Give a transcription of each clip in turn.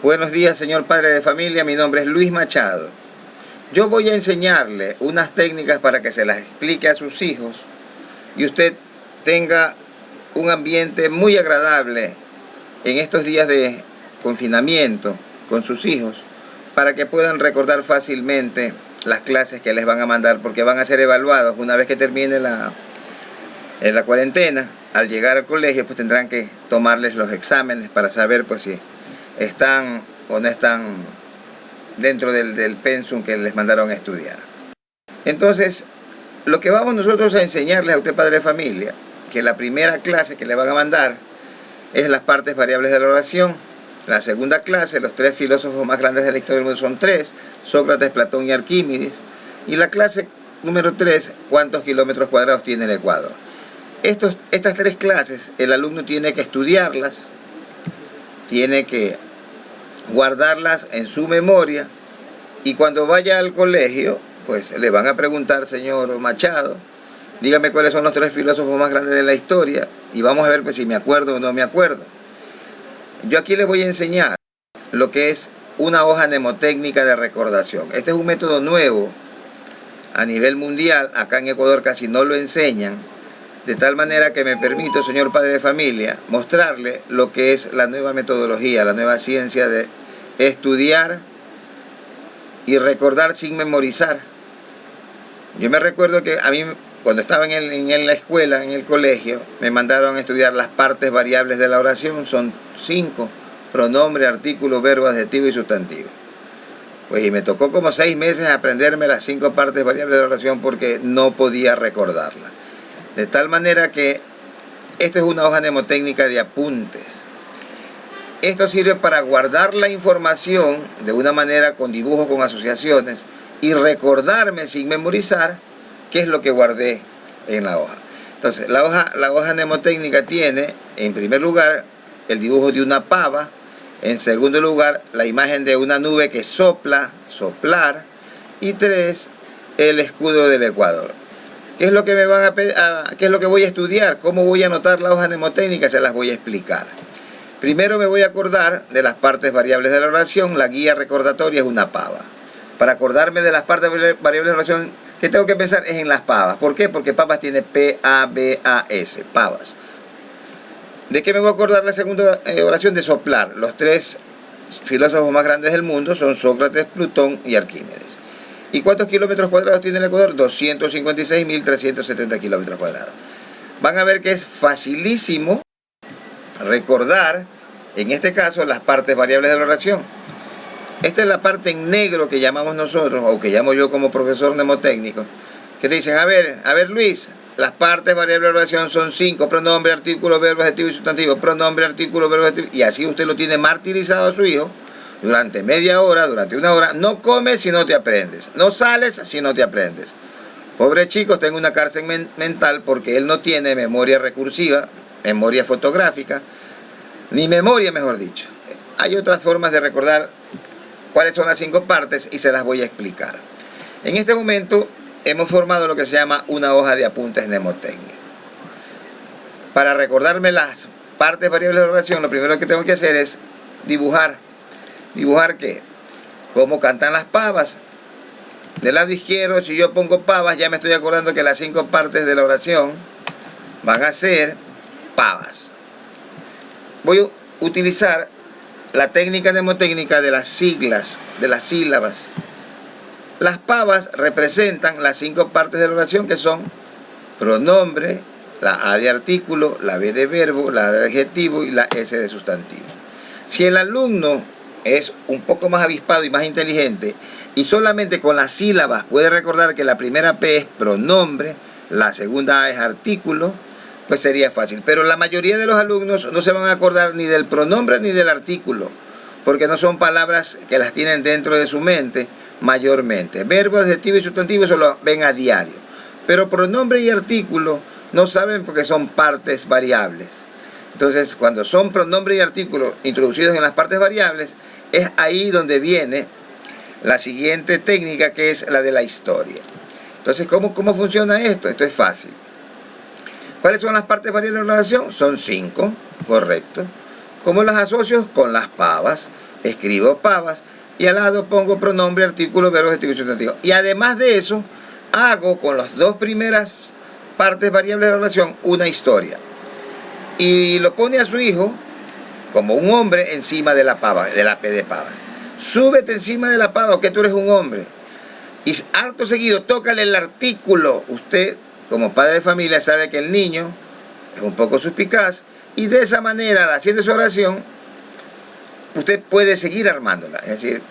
Buenos días, señor padre de familia. Mi nombre es Luis Machado. Yo voy a enseñarle unas técnicas para que se las explique a sus hijos y usted tenga un ambiente muy agradable en estos días de confinamiento con sus hijos, para que puedan recordar fácilmente las clases que les van a mandar, porque van a ser evaluados una vez que termine la cuarentena. Al llegar al colegio, pues tendrán que tomarles los exámenes para saber pues si están o no están dentro del pensum que les mandaron a estudiar. Entonces, lo que vamos nosotros a enseñarles a usted, padre de familia, que la primera clase que le van a mandar es las partes variables de la oración. La segunda clase, los tres filósofos más grandes de la historia del mundo son tres: Sócrates, Platón y Arquímedes. Y la clase número 3, ¿cuántos kilómetros cuadrados tiene el Ecuador? Estas tres clases, el alumno tiene que estudiarlas, tiene que guardarlas en su memoria, y cuando vaya al colegio, pues le van a preguntar: señor Machado, dígame cuáles son los tres filósofos más grandes de la historia, y vamos a ver pues si me acuerdo o no me acuerdo. Yo aquí les voy a enseñar lo que es una hoja mnemotécnica de recordación. Este es un método nuevo a nivel mundial. Acá en Ecuador casi no lo enseñan, de tal manera que me permito, señor padre de familia, mostrarle lo que es la nueva metodología, la nueva ciencia de estudiar y recordar sin memorizar. Yo me recuerdo que a mí, cuando estaba en la escuela, en el colegio, me mandaron a estudiar las partes variables de la oración. Son 5: pronombre, artículo, verbo, adjetivo y sustantivo. Pues y me tocó como 6 meses aprenderme las 5 partes variables de la oración porque no podía recordarla. De tal manera que esta es una hoja mnemotécnica de apuntes. Esto sirve para guardar la información de una manera con dibujos, con asociaciones, y recordarme sin memorizar qué es lo que guardé en la hoja. Entonces, la hoja mnemotécnica tiene, en primer lugar, el dibujo de una pava. En segundo lugar, la imagen de una nube que sopla, soplar. Y 3, el escudo del Ecuador. ¿Qué es lo que me van a pedir? ¿Qué es lo que voy a estudiar? ¿Cómo voy a anotar la hoja mnemotécnica? Se las voy a explicar. Primero me voy a acordar de las partes variables de la oración. La guía recordatoria es una pava. Para acordarme de las partes variables de la oración, ¿qué tengo que pensar? Es en las pavas. ¿Por qué? Porque pavas tiene P-A-B-A-S, pavas. ¿De qué me voy a acordar la segunda oración? De soplar. Los tres filósofos más grandes del mundo son Sócrates, Platón y Arquímedes. ¿Y cuántos kilómetros cuadrados tiene el Ecuador? 256.370 kilómetros cuadrados. Van a ver que es facilísimo recordar, en este caso, las partes variables de la oración. Esta es la parte en negro que llamamos nosotros, o que llamo yo como profesor mnemotécnico, que te dicen: a ver Luis, las partes variables de la oración son 5: pronombre, artículo, verbo, adjetivo y sustantivo. Pronombre, artículo, verbo, adjetivo. Y así usted lo tiene martirizado a su hijo durante media hora, durante una hora. No comes si no te aprendes, no sales si no te aprendes. Pobre chico, está en una cárcel mental porque él no tiene memoria recursiva, memoria fotográfica, ni memoria, mejor dicho. Hay otras formas de recordar cuáles son las 5 partes y se las voy a explicar. En este momento hemos formado lo que se llama una hoja de apuntes mnemotécnicos. Para recordarme las partes variables de la oración, lo primero que tengo que hacer es dibujar. ¿Dibujar qué? ¿Cómo cantan las pavas? Del lado izquierdo, si yo pongo pavas, ya me estoy acordando que las 5 partes de la oración van a ser pavas. Voy a utilizar la técnica mnemotécnica de las siglas, de las sílabas. Las pavas representan las 5 partes de la oración, que son pronombre, la A de artículo, la B de verbo, la D de adjetivo y la S de sustantivo. Si el alumno es un poco más avispado y más inteligente, y solamente con las sílabas puede recordar que la primera P es pronombre, la segunda A es artículo, pues sería fácil. Pero la mayoría de los alumnos no se van a acordar ni del pronombre ni del artículo, porque no son palabras que las tienen dentro de su mente mayormente. Verbo, adjetivo y sustantivo eso lo ven a diario. Pero pronombre y artículo no saben porque son partes variables. Entonces, cuando son pronombre y artículo introducidos en las partes variables, es ahí donde viene la siguiente técnica, que es la de la historia. Entonces, ¿cómo funciona esto? Esto es fácil. ¿Cuáles son las partes variables de la oración? Son 5, correcto. ¿Cómo las asocio? Con las pavas. escribo pavas y al lado pongo pronombre, artículo, verbo, adjetivo y sustantivo. Y además de eso, hago con las dos primeras partes variables de la oración una historia. Y lo pone a su hijo como un hombre encima de la pava, de la P de pavas. Súbete encima de la pava, que tú eres un hombre. Y harto seguido, tócale el artículo. Usted, como padre de familia, sabe que el niño es un poco suspicaz. Y de esa manera, haciendo su oración, usted puede seguir armándola. Es decir,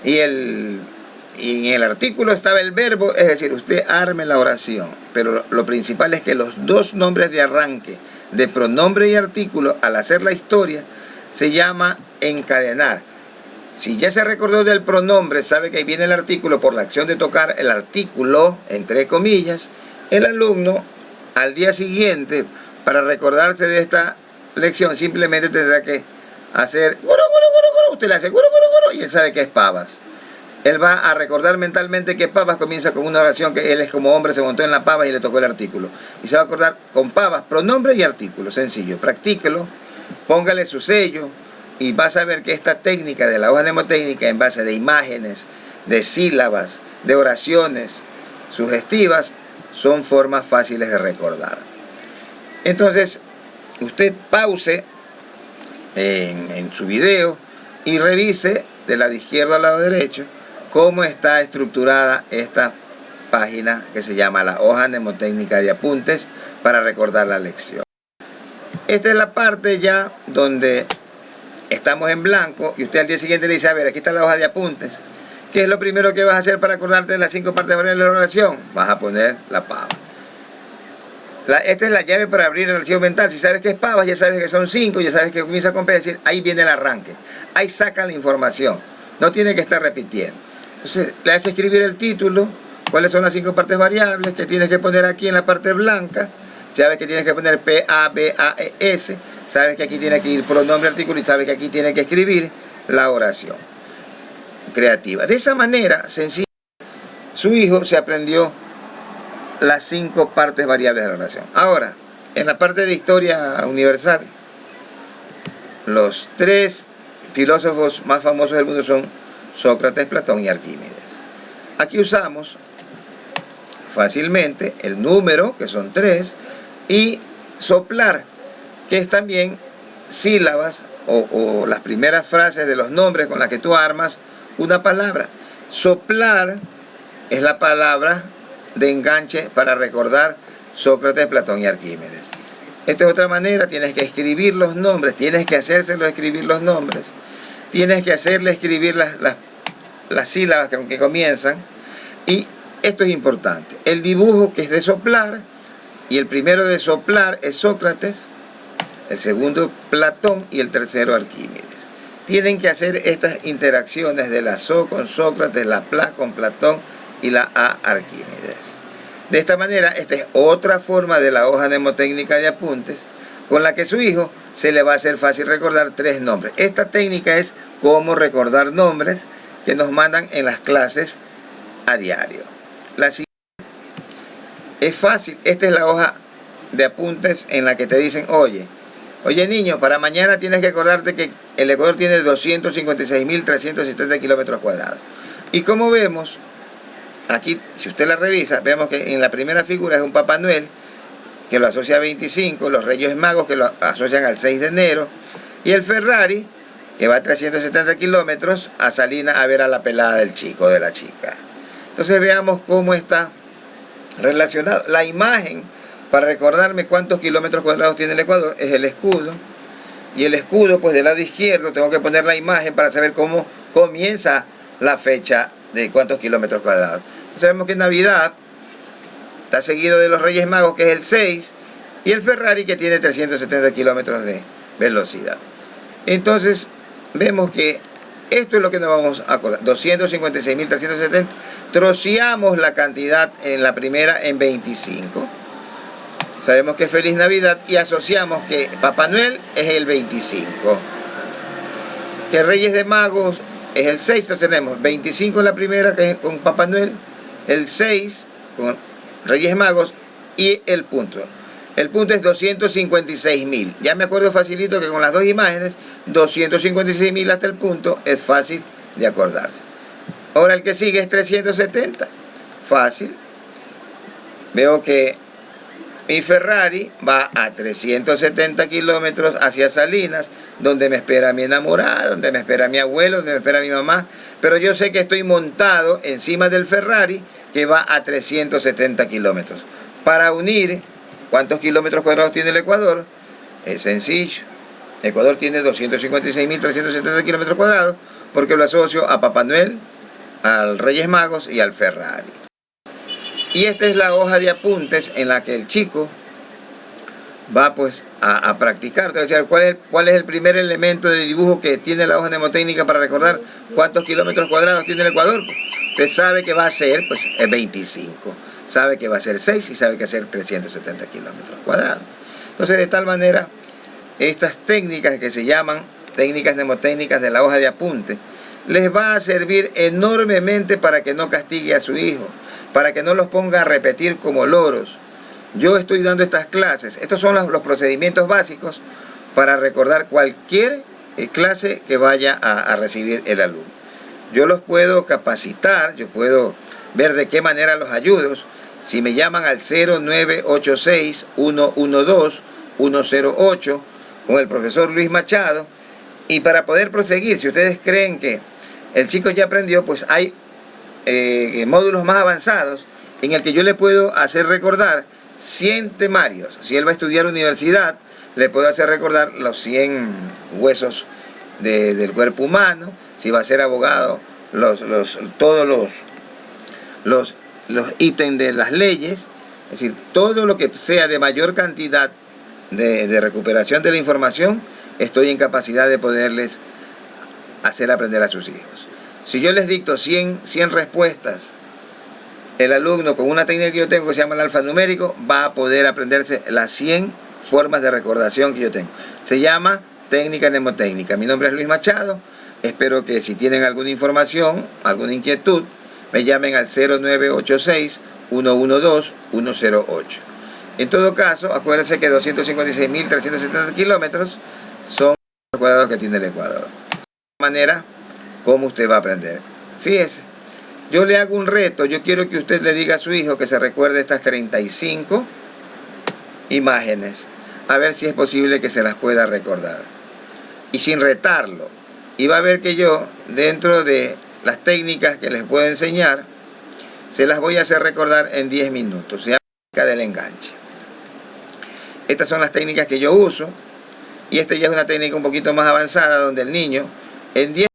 y en el artículo estaba el verbo, es decir, usted arme la oración. Pero lo principal es que los dos nombres de arranque, de pronombre y artículo, al hacer la historia, se llama encadenar. Si ya se recordó del pronombre, sabe que ahí viene el artículo por la acción de tocar el artículo, entre comillas, el alumno al día siguiente, para recordarse de esta lección, simplemente tendrá que hacer usted le hace y él sabe que es pavas. Él va a recordar mentalmente que pavas comienza con una oración que él es como hombre, se montó en la pava y le tocó el artículo. Y se va a acordar con pavas, pronombre y artículo, sencillo. Practíquelo, póngale su sello y vas a ver que esta técnica de la hoja mnemotécnica en base de imágenes, de sílabas, de oraciones sugestivas, son formas fáciles de recordar. Entonces, usted pause en su video y revise de lado izquierdo al lado derecho cómo está estructurada esta página que se llama la hoja mnemotécnica de apuntes para recordar la lección. Esta es la parte ya donde estamos en blanco y usted al día siguiente le dice, a ver, aquí está la hoja de apuntes. ¿Qué es lo primero que vas a hacer para acordarte de las 5 partes variables de la oración? Vas a poner la pava. Esta es la llave para abrir el archivo mental. Si sabes que es pavas, ya sabes que son 5, ya sabes que comienza con P, es decir, ahí viene el arranque. Ahí saca la información. No tiene que estar repitiendo. Entonces, le hace escribir el título, cuáles son las 5 partes variables que tienes que poner aquí en la parte blanca. Sabes que tienes que poner P, A, B, A, E, S. Sabes que aquí tiene que ir pronombre, artículo y sabes que aquí tiene que escribir la oración creativa. De esa manera, sencilla, su hijo se aprendió las 5 partes variables de la oración. Ahora, en la parte de historia universal, los 3 filósofos más famosos del mundo son Sócrates, Platón y Arquímedes. Aquí usamos fácilmente el número, que son 3, y soplar, que es también sílabas o las primeras frases de los nombres con las que tú armas una palabra. Soplar es la palabra de enganche para recordar Sócrates, Platón y Arquímedes. Esta es otra manera, tienes que escribir los nombres, tienes que hacérselo escribir los nombres, tienes que hacerle escribir las sílabas que comienzan, y esto es importante. El dibujo, que es de soplar, y el primero de soplar es Sócrates, el segundo Platón y el tercero Arquímedes. Tienen que hacer estas interacciones de la So con Sócrates, la Pla con Platón y la A Arquímedes. De esta manera, esta es otra forma de la hoja mnemotécnica de apuntes con la que su hijo se le va a hacer fácil recordar 3 nombres. Esta técnica es cómo recordar nombres que nos mandan en las clases a diario. La siguiente es fácil. Esta es la hoja de apuntes en la que te dicen, oye niño, para mañana tienes que acordarte que el Ecuador tiene 256.370 kilómetros cuadrados. Y como vemos, aquí, si usted la revisa, vemos que en la primera figura es un Papá Noel, que lo asocia a 25, los Reyes Magos, que lo asocian al 6 de enero, y el Ferrari, que va a 370 kilómetros, a Salinas a ver a la pelada del chico o de la chica. Entonces veamos cómo está relacionado. La imagen, para recordarme cuántos kilómetros cuadrados tiene el Ecuador, es el escudo. Y el escudo, pues del lado izquierdo, tengo que poner la imagen para saber cómo comienza la fecha de cuántos kilómetros cuadrados. Sabemos que Navidad está seguido de los Reyes Magos, que es el 6, y el Ferrari, que tiene 370 kilómetros de velocidad. Entonces, vemos que esto es lo que nos vamos a acordar. 256.370. Troceamos la cantidad en la primera en 25. Sabemos que es Feliz Navidad y asociamos que Papá Noel es el 25. Que Reyes de Magos es el 6, entonces tenemos 25 en la primera, que es con Papá Noel, el 6 con Reyes Magos y el punto. El punto es 256.000. Ya me acuerdo facilito que con las dos imágenes, 256.000 hasta el punto, es fácil de acordarse. Ahora el que sigue es 370. Fácil. Veo que mi Ferrari va a 370 kilómetros hacia Salinas, donde me espera mi enamorada, donde me espera mi abuelo, donde me espera mi mamá. Pero yo sé que estoy montado encima del Ferrari que va a 370 kilómetros. Para unir cuántos kilómetros cuadrados tiene el Ecuador, es sencillo. Ecuador tiene 256.370 kilómetros cuadrados porque lo asocio a Papá Noel, al Reyes Magos y al Ferrari. Y esta es la hoja de apuntes en la que el chico va pues a practicar. ¿Cuál es el primer elemento de dibujo que tiene la hoja mnemotécnica para recordar cuántos kilómetros cuadrados tiene el Ecuador? Usted sabe que va a ser pues 25, sabe que va a ser 6 y sabe que va a ser 370 kilómetros cuadrados. Entonces, de tal manera, estas técnicas que se llaman técnicas mnemotécnicas de la hoja de apunte les va a servir enormemente para que no castigue a su hijo, para que no los ponga a repetir como loros. Yo estoy dando estas clases. Estos son los procedimientos básicos para recordar cualquier clase que vaya a recibir el alumno. Yo los puedo capacitar, yo puedo ver de qué manera los ayudo. Si me llaman al 0986-112-108 con el profesor Luis Machado, y para poder proseguir, si ustedes creen que el chico ya aprendió, pues hay módulos más avanzados en el que yo le puedo hacer recordar 100 temarios. Si él va a estudiar universidad, le puedo hacer recordar los 100 huesos del cuerpo humano. Si va a ser abogado, todos los ítems de las leyes. Es decir, todo lo que sea de mayor cantidad de recuperación de la información, estoy en capacidad de poderles hacer aprender a sus hijos. Si yo les dicto 100 respuestas, el alumno con una técnica que yo tengo que se llama el alfanumérico va a poder aprenderse las 100 formas de recordación que yo tengo. Se llama técnica mnemotécnica. Mi nombre es Luis Machado. Espero que si tienen alguna información, alguna inquietud, me llamen al 0986-112-108. En todo caso, acuérdense que 256.370 kilómetros son los cuadrados que tiene el Ecuador. De esta manera, ¿cómo usted va a aprender? Fíjese, yo le hago un reto. Yo quiero que usted le diga a su hijo que se recuerde estas 35 imágenes. A ver si es posible que se las pueda recordar. Y sin retarlo. Y va a ver que yo, dentro de las técnicas que les puedo enseñar, se las voy a hacer recordar en 10 minutos. Se llama técnica del enganche. Estas son las técnicas que yo uso. Y esta ya es una técnica un poquito más avanzada, donde el niño, en 10